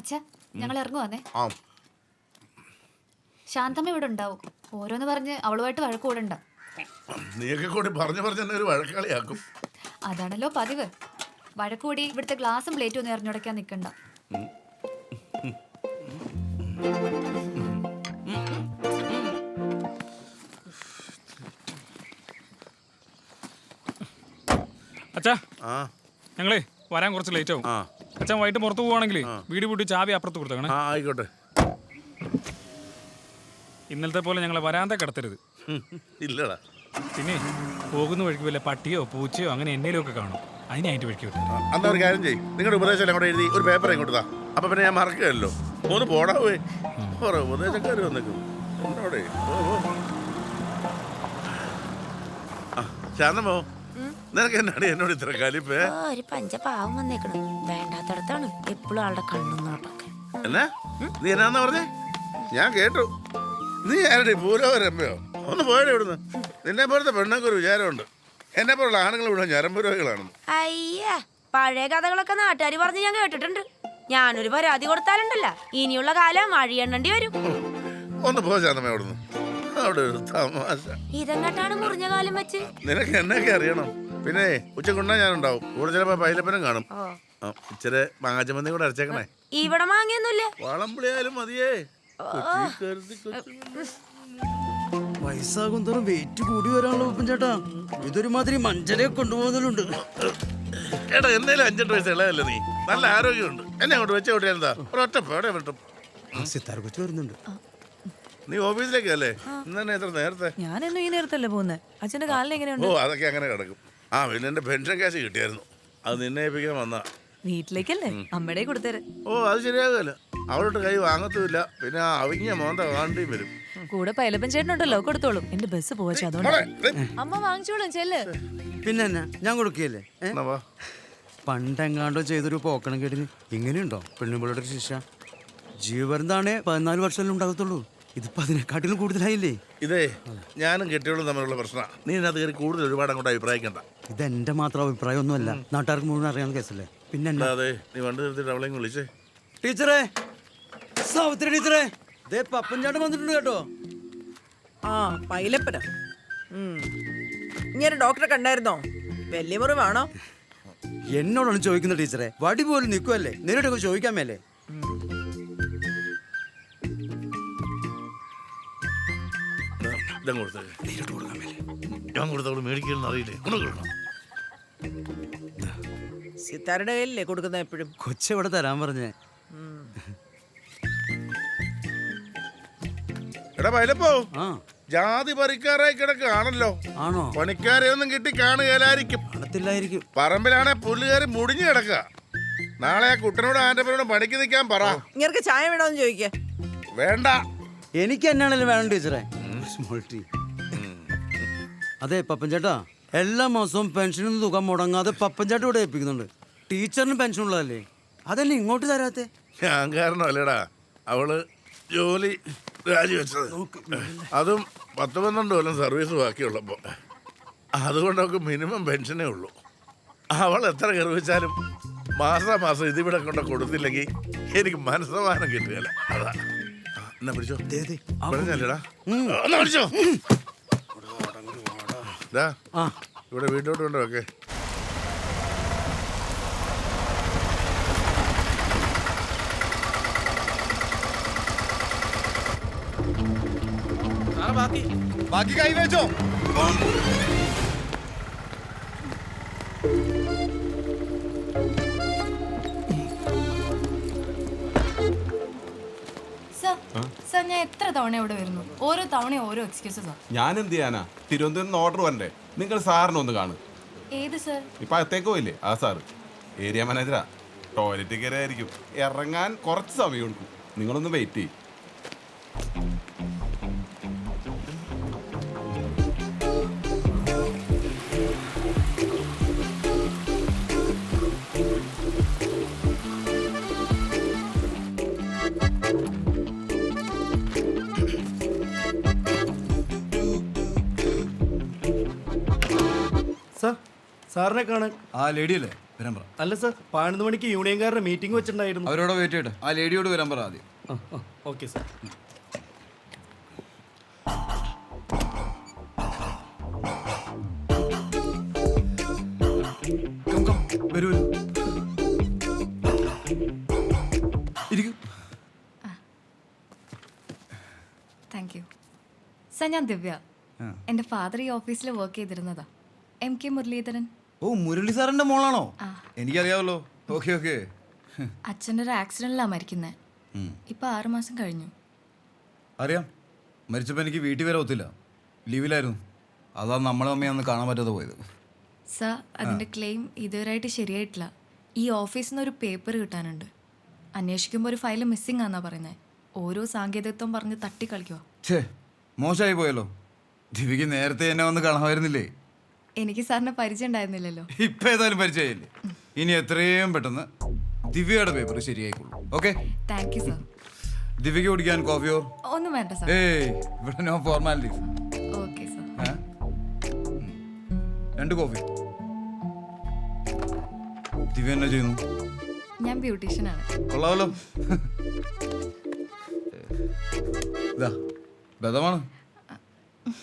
അച്ഛാ ഞങ്ങൾ ഇറങ്ങുവാന്നേ. ആ ശാന്തമ്മ ഇവിടെ ഉണ്ടാവും. ഓരോന്ന് പറഞ്ഞ് അവളുമായിട്ട് വഴക്ക് കൂടണ്ട. നീയൊക്കെ കൂടി പറഞ്ഞു പറഞ്ഞ ഒരു വഴക്കളിയാക്കും. അതാണല്ലോ പതിവ്. വഴക്കൂടി ഇവിടുത്തെ ഗ്ലാസും പ്ലേറ്റും ഒന്നും എറിഞ്ഞുടയ്ക്കാൻ നിൽക്കണ്ട. അച്ഛാ ഞങ്ങളേ വരാൻ കുറച്ച് ലേറ്റ് ആവും. അച്ഛൻ വൈകിട്ട് പുറത്ത് പോവാണെങ്കിൽ വീട് പൂട്ടി ചാവി അപ്പുറത്ത് കൊടുത്തേക്കണേ. ആയിക്കോട്ടെ. ഇന്നലത്തെ പോലെ ഞങ്ങളെ വരാന്ത കിടത്തരുത്. ഇല്ലടാ. പിന്നെ പോകുന്ന വഴിക്ക് വല്ല പട്ടിയോ പൂച്ചയോ അങ്ങനെ എന്നേലും ഒക്കെ കാണും. അതിനായിട്ട് വഴിക്ക് വിട്ടു. അന്ന് ഒരു കാര്യം ചെയ്യും, നിങ്ങളുടെ ഉപദേശം അങ്ങോട്ട് എഴുതി ഒരു പേപ്പർ ഇങ്ങോട്ടാ. അപ്പൊ പിന്നെ ഞാൻ മറക്കുകയല്ലോ. ഒന്ന് പോടാ പോയി. ഉപദേശക്കാർ വന്നേക്കും എന്നോടെ. ശാന്തമോ, നിനക്ക് എന്നാടി എന്നോട് ഇത്ര കലിപ്പേ? ഒരു പഞ്ചപാവം വന്നേക്കണ്. വേണ്ടാത്തടത്താണ് എപ്പോഴും ആളുടെ കണ്ണും നോട്ടൊക്കെ. എന്നാ നീ എന്നാന്ന് പറഞ്ഞേ? ഞാൻ കേട്ടു. നീ ആരുടെ പൂരവരമ്മയോ? ഒന്ന് പോയടെ ഇവിടുന്ന്. നിന്നെ പോലത്തെ പെണ്ണൊക്കെ ഒരു വിചാരമുണ്ട് എന്നെ പോലുള്ള ആണുങ്ങൾ ഇവിടെ ഞരമ്പുരോഗികളാണെന്ന്. അയ്യ, പഴയ കഥകളൊക്കെ നാട്ടുകാർ പറഞ്ഞ് ഞാൻ കേട്ടിട്ടുണ്ട്. ഞാനൊരു പരാതി കൊടുത്താലുണ്ടല്ല ഇനിയുള്ള കാലം വഴിയെണ്ണേണ്ടി വരും. ഒന്ന് പോ ശാന്തമ്മ അവിടുന്ന്. അവിടെ ഒരു തമാശ. ഇതെങ്ങട്ടാണ് മുറിഞ്ഞ കാലം വെച്ച്? നിനക്ക് എന്നൊക്കെ അറിയണം. പിന്നെ ഉച്ചക്കുണ്ടാ ഞാനുണ്ടാവും. കൂടെ ചിലപ്പോ പൈലപ്പനും കാണും. ഇച്ചിരി മാങ്ങാച്ചമന്തി കൂടെ അരച്ചേക്കണേ. ഇവിടെ മാങ്ങിയൊന്നുമില്ല. വളംപുളിയായാലും മതിയേ. വയസ്സാകും തോറും വെയിറ്റ് കൂടി വരാനുള്ള ഉപ്പൻ ചേട്ടാ. ഇതൊരുമാതിരി മഞ്ചലയെ കൊണ്ടുപോകുന്നുണ്ട്. എടാ എന്നേലും 5-8 വയസ്സ് ഇളയല്ലേ നീ? നല്ല ആരോഗ്യമുണ്ട്. എന്നെ അങ്ങോട്ട് വെച്ച കൂട്ടിയാ ഒരൊറ്റ പേടെ വിട്ടും. സിത്താര കൊച്ചു വരുന്നുണ്ട്. നീ ഓഫീസിലേക്കല്ലേ ഇന്നെ എത്ര നേരത്തെ? ഞാനെന്നും ഈ നേരത്തല്ലേ പോകുന്നത്. അച്ഛന്റെ കാലിന് എങ്ങനെയുണ്ട്? ഓ അതൊക്കെ അങ്ങനെ കിടക്കും. പിന്നെ എന്റെ പെൻഷൻ കാശ് കിട്ടിയായിരുന്നു. അത് നിന്നെ ഏൽപ്പിക്കാൻ വന്നാ. വീട്ടിലേക്കല്ലേ അമ്മയുടെ കൊടുത്തേര്. ഓ അത് ശരിയാകുമല്ലോ. അവളോട്ട് കൈ വാങ്ങത്തുമില്ല. പിന്നെ അവിഞ്ഞ മോന്ത കാണ്ടിയും വരും. കൂടെ പൈലപ്പൻ ചേട്ടനുണ്ടല്ലോ, കൊടുത്തോളും. എന്റെ ബസ് പോവച്ച അതുകൊണ്ട് അമ്മ വാങ്ങിച്ചോളും. ചെല്ല്. പിന്നെ എന്നാ ഞാൻ കൊടുക്കുകയല്ലേ. പണ്ടെങ്ങാണ്ടോ ചെയ്തൊരു പോക്കണം കേട്ടിന് ഇങ്ങനെയുണ്ടോ പെണ്ണുമ്പിളുടെ ഒരു ശിക്ഷ? ജീവപര്യന്താണ് 14 വർഷമല്ലേ ഉണ്ടാകത്തുള്ളൂ. ഇതിപ്പോ അതിനെക്കാട്ടിലും കൂടുതലായില്ലേ? ഇതേ ഞാനും കെട്ടിയോളും തമ്മിലുള്ള പ്രശ്നമാണ്. നീ അത് കയറി കൂടുതൽ ഒരുപാട് അങ്ങോട്ട് അഭിപ്രായിക്കണ്ട. ഇതെന്റെ മാത്രം അഭിപ്രായമൊന്നുമല്ല, നാട്ടുകാർക്ക് മുഴുവൻ അറിയാവുന്ന കേസല്ലേ. പിന്നെ അതെ നീ വണ്ടി നിർത്തിയിട്ട് അവളെ വിളിച്ചേ. ടീച്ചറേ, സാവിത്രി ടീച്ചറേ, ദേ പപ്പൻ ചേട്ടൻ വന്നിട്ടുണ്ട് കേട്ടോ. ആ പൈലപ്പന ഇങ്ങനെ ഡോക്ടറെ കണ്ടായിരുന്നോ? വലിയ മുറിവാണോ? എന്നോടാണ് ചോദിക്കുന്നത് ടീച്ചറെ. വടി പോലും നിൽക്കുമല്ലേ, നേരിട്ടൊക്കെ ചോദിക്കാൻ മേലേ. ഞാൻ കൊടുത്തവള് മേടിക്കലെന്ന് അറിയില്ലേ? സിത്താരുടെ കയ്യിലല്ലേ കൊടുക്കുന്ന എപ്പോഴും? കൊച്ചെവിടെ തരാൻ പറഞ്ഞേ? എടാ പൈലപ്പോ, ആ ജാതി പറിക്കാറായി കിടക്കാണല്ലോ. ആണോ? പണിക്കാരെ ഒന്നും കിട്ടി കാണുകയില്ലായിരിക്കും. കാണത്തില്ലായിരിക്കും. പറമ്പിലാണെ പുല്ലുകാരി മുടിഞ്ഞു കിടക്കുക. നാളെ ആ കുട്ടനോട് ആന്റപ്പനോട് പണിക്ക് നിൽക്കാൻ പറ. ഇങ്ങനെ ചായ വേണോന്ന് ചോദിക്കേ. വേണ്ട, എനിക്ക് എന്നാണല്ലോ വേണം ടീച്ചറെ. അതെ പപ്പൻ ചേട്ടാ, എല്ലാ മാസവും പെൻഷനിൽ തുക മുടങ്ങാതെ പപ്പൻ ചേട്ടൻ ഇവിടെ ഏൽപ്പിക്കുന്നുണ്ട്. ടീച്ചറിന് പെൻഷൻ ഉള്ളതല്ലേ, അതല്ലേ ഇങ്ങോട്ട് തരാത്തെ? ഞാൻ കാരണമല്ലേടാ അവള് ജോലി രാജിവെച്ചത്. അതും 10-12 കൊല്ലം സർവീസ് ബാക്കിയുള്ളപ്പോ. അതുകൊണ്ടൊക്കെ മിനിമം പെൻഷനേ ഉള്ളൂ. അവൾ എത്ര ഗർഭിച്ചാലും മാസം ഇതിവിടെ കൊണ്ട് കൊടുത്തില്ലെങ്കിൽ എനിക്ക് മനസ്സമാനം കിട്ടുകയല്ല. അതാ എന്നാ പിടിച്ചോ. പറഞ്ഞല്ലേടാ എന്നാ പിടിച്ചോ. ഇവിടെ വീട്ടിലോട്ട് കൊണ്ട് വെക്കേ. ബാക്കി കൈവച്ചോ. സർ ഞാൻ എത്ര തവണ ഇവിടെ വരുന്നു? ഓരോ തവണ ഓരോ എക്സ്ക്യൂസസ്. ഞാൻ എന്ത് ചെയ്യാനാ? തിരുവനന്തപുരം ഓർഡർ വരണ്ടേ? നിങ്ങൾ സാറിന് ഒന്ന് കാണും. ഏത് സർ? ഇപ്പൊ അകത്തേക്ക് പോയില്ലേ ആ സാറ്? ഏരിയ മാനേജറാ. ടോയ്ലറ്റ് കയറിയായിരിക്കും. ഇറങ്ങാൻ കുറച്ച് സമയം എടുക്കും. നിങ്ങളൊന്ന് വെയിറ്റ് ചെയ്യും. സാറിനെ കാണാൻ. ആ ലേഡി അല്ലേ? വരാൻ പറ. അല്ല സർ 11 മണിക്ക് യൂണിയൻകാരുടെ മീറ്റിംഗ് വെച്ചിട്ടുണ്ടായിരുന്നു. അവരോട് വെയിറ്റ് ചെയ്യട്ടെ. ആ ലേഡിയോട് വരാൻ പറ ആദ്യം. Okay sir. വരൂ ഇരിക്കൂ. Thank you sir. ഞാൻ ദിവ്യ. എൻ്റെ ഫാദർ ഈ ഓഫീസിൽ വർക്ക് ചെയ്തിരുന്നതാ. MK മുരളീധരൻ. ഓ മുരളി സാറിന്റെ മോളാണോ? എനിക്കറിയാമല്ലോ. Okay okay. അച്ഛൻ്റെ ഒരു ആക്സിഡൻറ്റിലാണ് മരിക്കുന്നത്. ഇപ്പം 6 മാസം കഴിഞ്ഞു. അറിയാം. മരിച്ചപ്പോൾ എനിക്ക് വീട്ടിൽ വരെ ഒത്തില്ല. ലീവിലായിരുന്നു. അതാ നമ്മളെ അമ്മയെ അന്ന് കാണാൻ പറ്റാതെ പോയത്. സർ അതിൻ്റെ ക്ലെയിം ഇതുവരെയായിട്ട് ശരിയായിട്ടില്ല. ഈ ഓഫീസിൽ നിന്ന് ഒരു പേപ്പർ കിട്ടാനുണ്ട്. അന്വേഷിക്കുമ്പോൾ ഒരു ഫയൽ മിസ്സിംഗ് ആണെന്നാണ് പറയുന്നത്. ഓരോ സാങ്കേതികത്വം പറഞ്ഞ് തട്ടിക്കളിക്കുക. ഛേ മോശമായി പോയല്ലോ. ദിവ്യക്ക് നേരത്തെ എന്നെ വന്ന് കാണാമായിരുന്നില്ലേ? എനിക്ക് സാറിനെ പരിചയം ഉണ്ടായിരുന്നില്ലല്ലോ. ഇപ്പം ഏതായാലും പരിചയമില്ലേ. ഇനി എത്രയും പെട്ടെന്ന് ദിവ്യയുടെ പേപ്പർ ശരിയായിക്കോളൂ. ഓക്കെ. Thank you sir. ദിവ്യക്ക് കുടിക്കാൻ കോഫിയോ? ഒന്നും വേണ്ട സാർ. ഏയ് ഇവിടെ no formalities. Okay sir. 2 coffee. Divya എന്നാ ചെയ്യുന്നു? ഞാൻ ബ്യൂട്ടീഷ്യനാണ്. കൊള്ളാമല്ലോ. ഇതാ ബദമാണ്.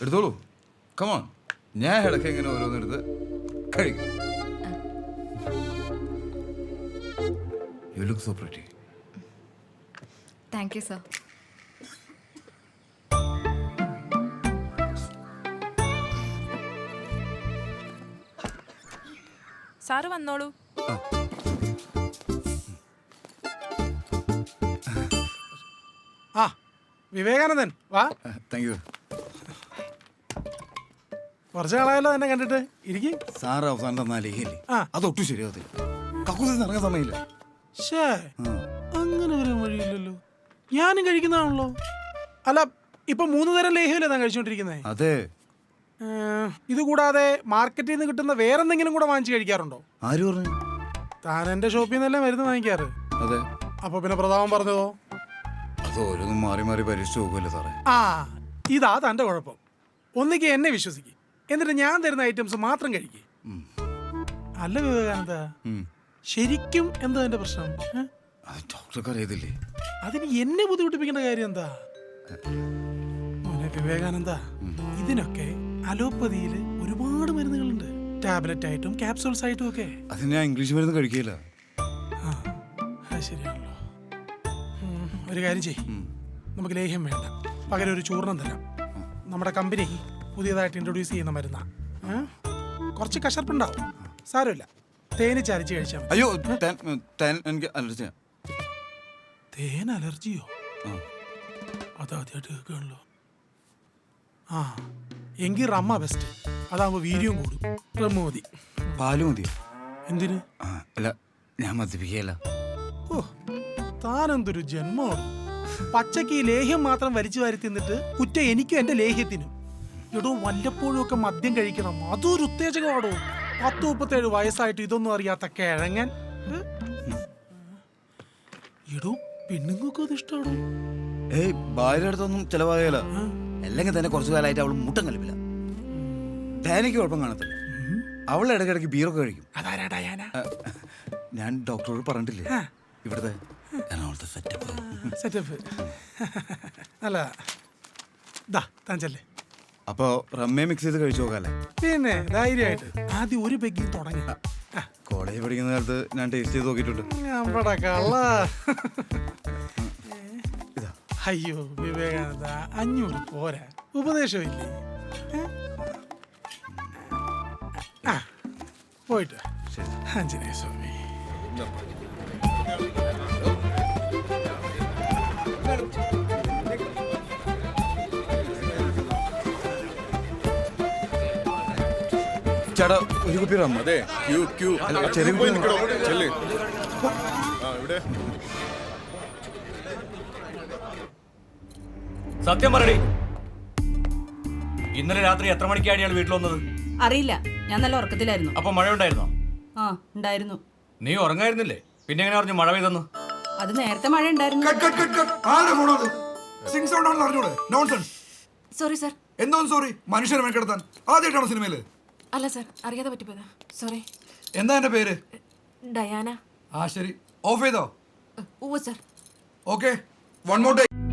എടുത്തോളൂ. കമോൺ. ഞാൻ ഇടയ്ക്ക് ഇങ്ങനെ ഓരോന്നെടുത്ത് കഴിക്കും. You look so pretty. Thank you sir. Sir വന്നോളൂ. ആ വിവേകാനന്ദൻ വാ. Thank you. കുറച്ച് നാളായല്ലോ എന്നെ കണ്ടിട്ട്. ഇരിക്കും. സാറ് അവസാനം തന്നാ ലേഖല്ലേ? ആ. അതൊട്ടും ശരിയാവത്തില്ല. കക്കൂസിൽ ഇറങ്ങാൻ സമയമില്ല. ഷേ അങ്ങനെ വരാൻ വഴിയില്ലല്ലോ. ഞാനും കഴിക്കുന്നതാണല്ലോ. അല്ല ഇപ്പൊ 3 തരം ലേഹ്യമല്ലേ താൻ കഴിച്ചോണ്ടിരിക്കുന്നേ? അതെ. ഇത് കൂടാതെ മാർക്കറ്റിൽ നിന്ന് കിട്ടുന്ന വേറെന്തെങ്കിലും കൂടെ വാങ്ങിച്ച് കഴിക്കാറുണ്ടോ? ആര് പറഞ്ഞു? താൻ എന്റെ ഷോപ്പിൽ നിന്നല്ലേ മരുന്ന് വാങ്ങിക്കാറ്. അതെ. അപ്പൊ പിന്നെ പ്രതാപം പറഞ്ഞതോ? അത് ഓരോന്നും മാറി മാറി പരീക്ഷിച്ച് നോക്കുമല്ലോ സാറേ. ആ ഇതാ തന്റെ കുഴപ്പം. ഒന്നിക്ക് എന്നെ വിശ്വസിക്കും, എന്നിട്ട് ഞാൻ തരുന്ന ഐറ്റംസ് മാത്രം കഴിക്കും. അല്ല വിവേകാനന്ദ, ശരിക്കും എന്താ എന്റെ പ്രശ്നം? അത് ഡോക്ടർക്ക് അറിയത്തില്ലേ? അതിന് എന്നെ ബുദ്ധിമുട്ടിപ്പിക്കേണ്ട കാര്യം എന്താ? മോനെ വിവേകാനന്ദ, ഇതിനൊക്കെ അലോപ്പതിയിൽ ഒരുപാട് മരുന്നുകളുണ്ട്. ടാബ്ലറ്റ് ആയിട്ടും ക്യാപ്സൂൾസ് ആയിട്ടും ഒക്കെ. അതിന് ഞാൻ ഇംഗ്ലീഷ് മരുന്ന് കഴിക്കില്ല. ശരിയാണല്ലോ. ഒരു കാര്യം ചെയ്യ്, നമുക്ക് ലേഹ്യം വേണ്ട, പകരം ഒരു ചൂർണം തരാം. നമ്മുടെ കമ്പനി പുതിയതായിട്ട് ഇൻട്രൊഡ്യൂസ് ചെയ്യുന്ന മരുന്നാ. കുറച്ച് കശർപ്പുണ്ടാവും, സാരമില്ല. തേന് ചരിച്ച് കഴിച്ചാൽ മതി. അയ്യോ എനിക്ക് അലർജിയാ. തേൻ അലർജിയോ? അതാദ്യമായിട്ട് കേൾക്കുകയാണല്ലോ. ആ എങ്കിൽ റമ്മ ബെസ്റ്റ്. അതാകുമ്പോൾ വീര്യവും കൂടും. റമ്മ മതി. പാല് മതിയോ? എന്തിന്? അല്ല ഞാൻ മദ്യപിക്കുകയല്ല. ഓ താനെന്തൊരു ജന്മമാണ്. പച്ചക്ക് ഈ ലേഹ്യം മാത്രം വലിച്ചു വാരി തിന്നിട്ട് കുറ്റ എനിക്കും എന്റെ ലേഹ്യത്തിനും. എടോ വല്ലപ്പോഴും ഒക്കെ മദ്യം കഴിക്കണം, അതൊരു ഉത്തേജകമാടോ. 37 വയസ്സായിട്ട് ഇതൊന്നും അറിയാത്ത കിഴങ്ങൻ. എടോ പെണ്ണുങ്ങൾക്ക് അത് ഇഷ്ടമാണോ? ഏയ് ഭാര്യ അടുത്തൊന്നും ചിലവാകല. അല്ലെങ്കിൽ തന്നെ കുറച്ചു കാലമായിട്ട് അവൾ മുട്ടം കലിപ്പില്ല. ഡയാനയ്ക്ക് കുഴപ്പം കാണത്തില്ല. അവൾ ഇടയ്ക്കിടയ്ക്ക് ബീറൊക്കെ കഴിക്കും. അതാരാ ഡയാന? ഞാൻ ഡോക്ടറോട് പറഞ്ഞിട്ടില്ലേ ഇവിടുത്തെ സെറ്റപ്പ്. അല്ല ദാ താൻ ചെല്ലേ. അപ്പൊ റമ്മയെ മിക്സ് ചെയ്ത് കഴിച്ചു നോക്കാല്ലേ? പിന്നെ ധൈര്യമായിട്ട് ആദ്യം ഒരു പെഗ്ഗിങ് തുടങ്ങി. കോളേജ് പഠിക്കുന്ന കാലത്ത് ഞാൻ ടേസ്റ്റ് ചെയ്ത് നോക്കിയിട്ടുണ്ട്. നമ്മുടെ കള്ള. അയ്യോ വിവേകാനന്ദ, 500 പോരാ, ഉപദേശമില്ലേ? ആ പോയിട്ട് ആഞ്ജനേയ സ്വാമി. ചേട്ടാ ഒരു കുപ്പി റമ്മ. അതെ ചെറിയ സത്യം പറയടി, ഇന്നലെ രാത്രി എത്ര മണിക്കാണ് ഇയാൾ വീട്ടിൽ വന്നത്? അറിയില്ല, ഞാൻ നല്ല ഉറക്കത്തിലായിരുന്നു. അപ്പൊ മഴ ഉണ്ടായിരുന്നോ? ആ ഉണ്ടായിരുന്നു. നീ ഉറങ്ങായിരുന്നില്ലേ? പിന്നെ എങ്ങനെ പറഞ്ഞു മഴ പെയ്തെന്ന്? അത് നേരത്തെ മഴ ഉണ്ടായിരുന്നു. Sorry sir. എന്തോന്ന് സോറി? മനുഷ്യരെ മെനക്കെടുത്താൻ ആദ്യമായിട്ടാണോ സിനിമയില്? അല്ല സാർ, അറിയാതെ പറ്റിപ്പോയതാ. സോറി. എന്താ എന്റെ പേര്? ഡയാന ആ ശരി ഓഫ് ചെയ്തോ ഓ sir okay one more time